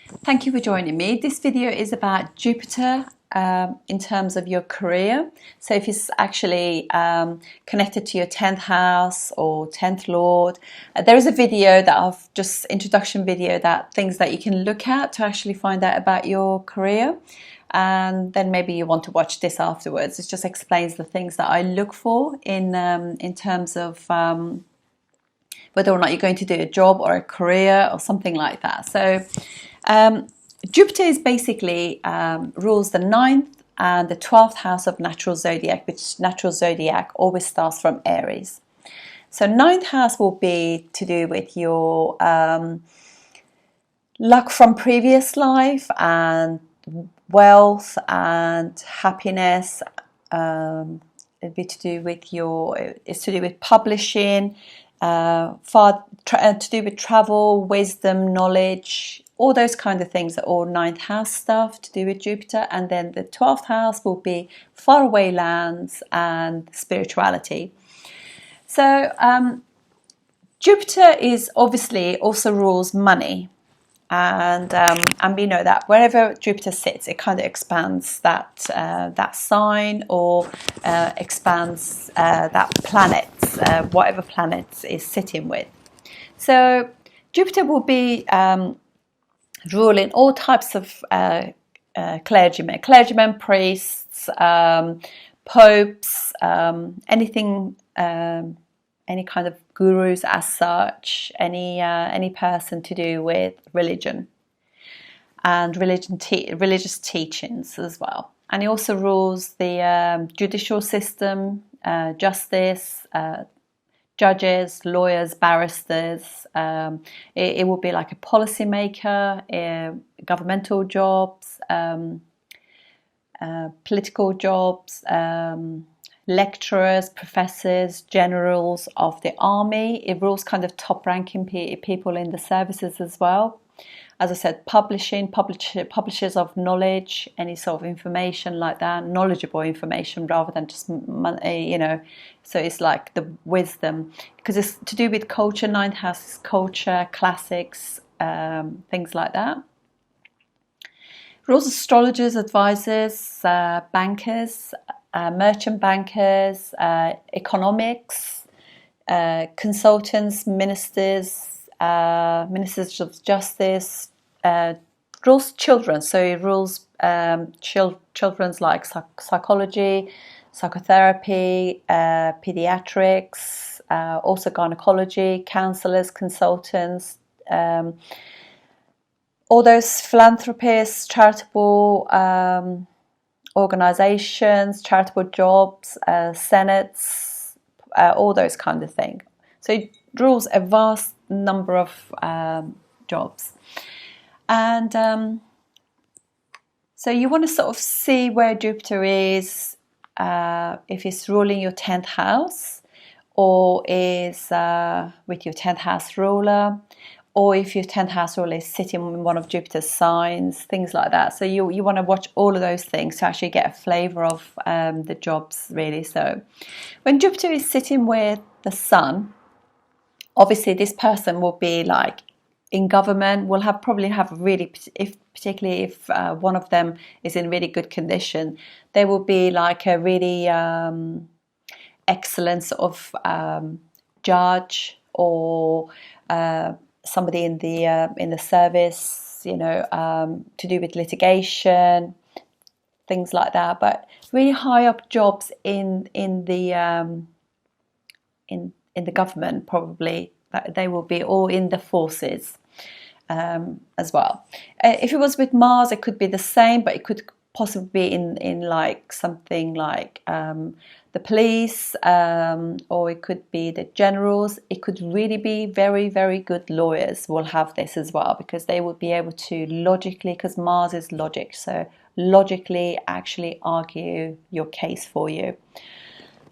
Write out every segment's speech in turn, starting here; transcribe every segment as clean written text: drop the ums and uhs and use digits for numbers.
Thank you for joining me. This video is about Jupiter in terms of your career. So if it's actually connected to your 10th house or 10th lord, there is a video that I've just introduction video, that things that you can look at to actually find out about your career. And then maybe you want to watch this afterwards. It just explains the things that I look for in terms of whether or not you're going to do a job or a career or something like that. So Jupiter is basically rules the 9th and the 12th house of natural zodiac, which natural zodiac always starts from Aries. So 9th house will be to do with your luck from previous life and wealth and happiness. It'd be to do with it's to do with publishing, to do with travel, wisdom, knowledge, all those kind of things are all 9th house stuff to do with Jupiter. And then the 12th house will be faraway lands and spirituality. So Jupiter is obviously also rules money. And we know that wherever Jupiter sits, it kind of expands that sign, or expands that planet, whatever planet is sitting with. So Jupiter will be ruling all types of clergymen, priests, popes, anything, any kind of gurus as such, any person to do with religion and religious teachings as well. And he also rules the judicial system, justice, judges, lawyers, barristers. It will be like a policymaker, governmental jobs, political jobs, lecturers, professors, generals of the army. It rules kind of top-ranking people in the services as well. As I said, publishers of knowledge, any sort of information like that, knowledgeable information rather than just, so it's like the wisdom, because it's to do with culture. 9th house is culture, classics, things like that. Rules astrologers, advisors, bankers, merchant bankers, economics, consultants, ministers of justice, rules children. So it rules children's like psychology, psychotherapy, pediatrics, also gynecology, counselors, consultants, all those philanthropists, charitable organizations, charitable jobs, senates, all those kind of things. So it rules a vast number of jobs. And so you want to sort of see where Jupiter is, if it's ruling your 10th house, or is with your 10th house ruler, or if your 10th house ruler is sitting in one of Jupiter's signs, things like that. So you want to watch all of those things to actually get a flavour of the jobs, really. So when Jupiter is sitting with the sun, obviously this person will be like in government, will probably have really, particularly if one of them is in really good condition, they will be like a really excellent sort of judge, or somebody in the service, to do with litigation, things like that. But really high up jobs in the government, probably they will be all in the forces as well. If it was with Mars, it could be the same, but it could possibly be in like something like the police, or it could be the generals. It could really be very, very good lawyers will have this as well, because they would be able to logically, because Mars is logic, so logically actually argue your case for you.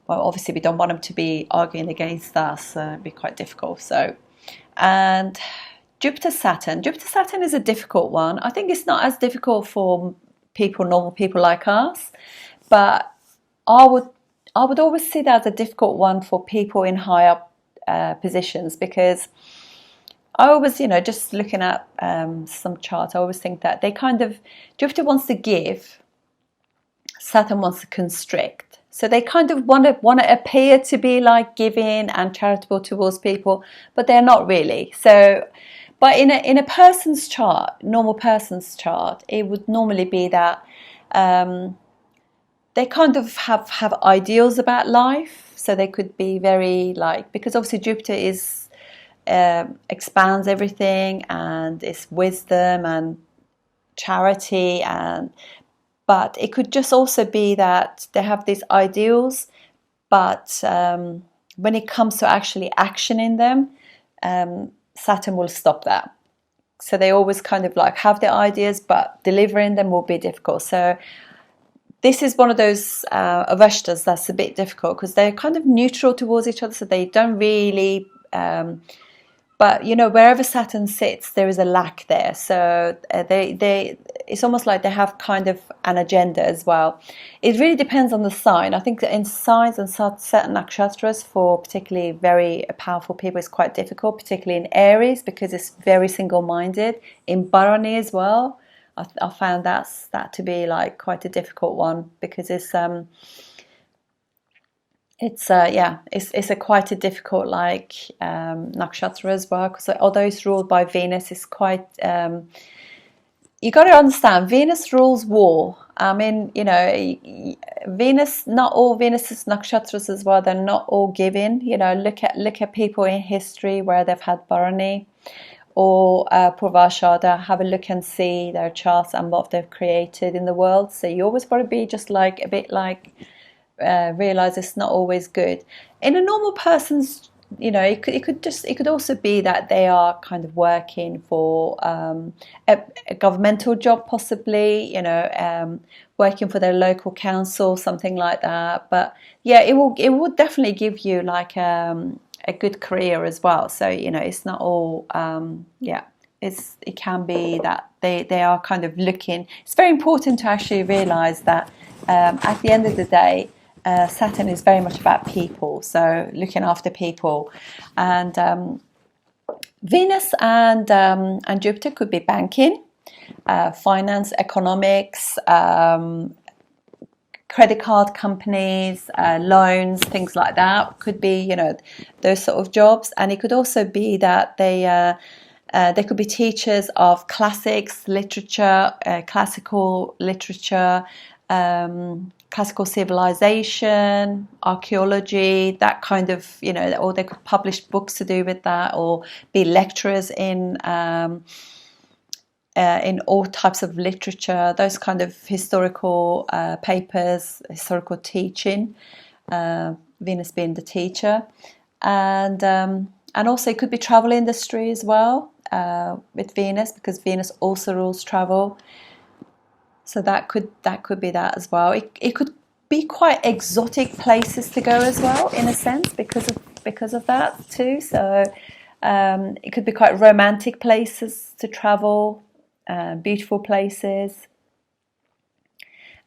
Well, obviously we don't want them to be arguing against us, it'd be quite difficult. So, and Jupiter-Saturn is a difficult one. I think it's not as difficult for normal people like us, but I would always see that as a difficult one for people in high up positions, because I always, just looking at some charts, I always think that they kind of, Jupiter wants to give, Saturn wants to constrict. So they kind of want to appear to be like giving and charitable towards people, but they're not really. So, but in a person's chart, normal person's chart, it would normally be that they kind of have ideals about life. So they could be very like, because obviously Jupiter is expands everything, and it's wisdom and charity, but it could just also be that they have these ideals, but when it comes to actually actioning them, Saturn will stop that. So they always kind of like have the ideas, but delivering them will be difficult. So this is one of those avashtas that's a bit difficult, because they're kind of neutral towards each other, so they don't really but wherever Saturn sits, there is a lack there. So it's almost like they have kind of an agenda as well. It really depends on the sign. I think that in signs and certain nakshatras, for particularly very powerful people, it's quite difficult, particularly in Aries, because it's very single-minded. In Bharani as well, I found that to be like quite a difficult one, because it's a quite a difficult like nakshatra as well, because although it's ruled by Venus, it's quite you got to understand, Venus rules war. I mean, Venus, not all Venus's nakshatras as well, they're not all giving. Look at people in history where they've had Bharani or Purvashada. Have a look and see their charts and what they've created in the world. So you always got to be just like a bit like realize it's not always good. In a normal person's, it could also be that they are kind of working for a governmental job, possibly, working for their local council, something like that. But yeah, it would definitely give you like a good career as well. So it's not all it can be that they are kind of looking. It's very important to actually realize that at the end of the day, Saturn is very much about people, so looking after people, and Venus and Jupiter could be banking, finance, economics, credit card companies, loans, things like that. Could be those sort of jobs, and it could also be that they could be teachers of classics, literature, classical literature. Classical civilization, archaeology, that kind of, or they could publish books to do with that, or be lecturers in all types of literature, those kind of historical papers, historical teaching, Venus being the teacher, and also it could be travel industry as well with Venus, because Venus also rules travel. So that could be that as well. It could be quite exotic places to go as well, in a sense, because of that too. So it could be quite romantic places to travel, beautiful places.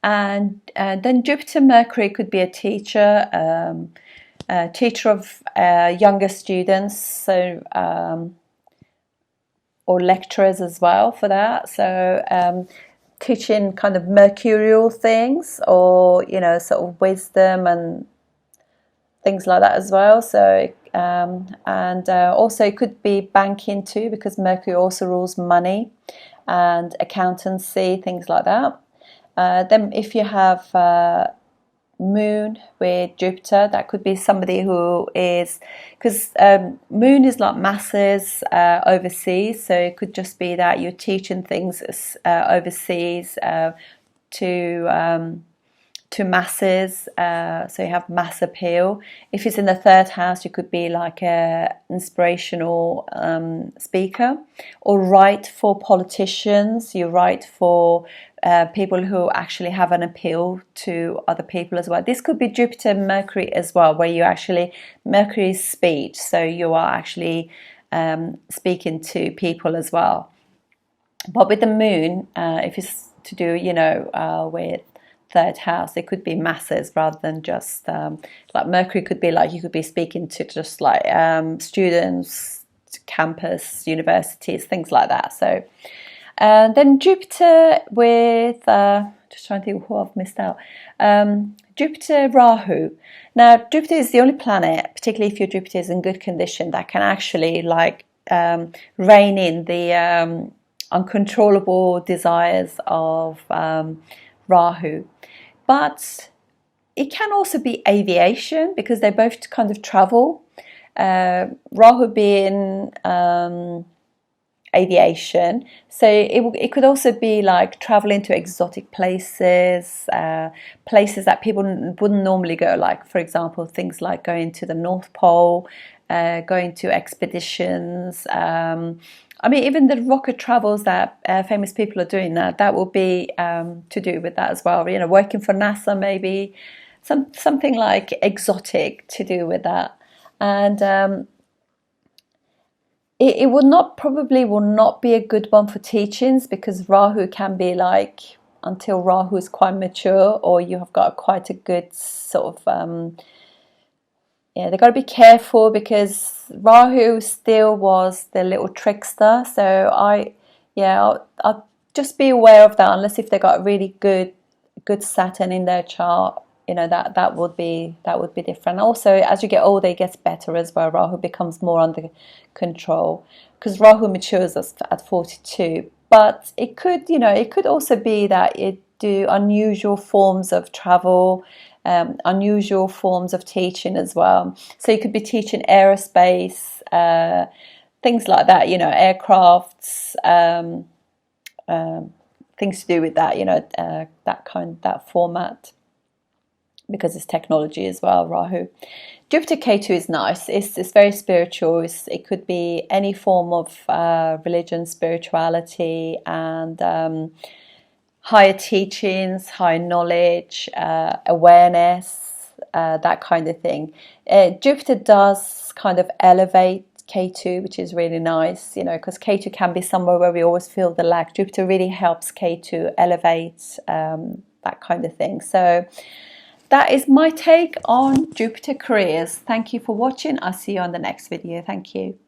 And then Jupiter Mercury could be a teacher, teacher of younger students, so or lecturers as well for that. So teaching kind of mercurial things, or sort of wisdom and things like that as well. So and also it could be banking too, because Mercury also rules money and accountancy, things like that. Then if you have Moon with Jupiter, that could be somebody who is, because Moon is like masses overseas, so it could just be that you're teaching things overseas to masses, so you have mass appeal. If it's in the third house, you could be like a inspirational speaker, or write for politicians. You write for people who actually have an appeal to other people as well. This could be Jupiter Mercury as well, where you actually, Mercury is speech, so you are actually speaking to people as well. But with the Moon, if it's to do with third house, it could be masses rather than just like Mercury could be like, you could be speaking to just like students, campus, universities, things like that. So then Jupiter with, just trying to think who I've missed out. Jupiter, Rahu. Now, Jupiter is the only planet, particularly if your Jupiter is in good condition, that can actually like rein in the uncontrollable desires of Rahu. But it can also be aviation, because they both kind of travel. Rahu being aviation, so it could also be like traveling to exotic places, places that people wouldn't normally go, like for example things like going to the North Pole, going to expeditions. I mean, even the rocket travels that famous people are doing now, that will be to do with that as well. You know, working for NASA, maybe something like exotic to do with that. And it probably will not be a good one for teachings, because Rahu can be like, until Rahu is quite mature, or you have got quite a good sort of yeah, they've got to be careful, because Rahu still was the little trickster. So I'll just be aware of that, unless if they got a really good Saturn in their chart. You know, that would be different. Also, as you get older, it gets better as well. Rahu becomes more under control, because Rahu matures at 42. But it could also be that it do unusual forms of travel, unusual forms of teaching as well. So you could be teaching aerospace, things like that. You know, aircrafts, things to do with that. You know, that format, because it's technology as well, Rahu. Jupiter K2 is nice. It's very spiritual. It could be any form of religion, spirituality, and higher teachings, higher knowledge, awareness, that kind of thing. Jupiter does kind of elevate K2, which is really nice, you know, because K2 can be somewhere where we always feel the lack. Jupiter really helps K2 elevate, that kind of thing. So that is my take on Jupiter careers. Thank you for watching. I'll see you on the next video. Thank you.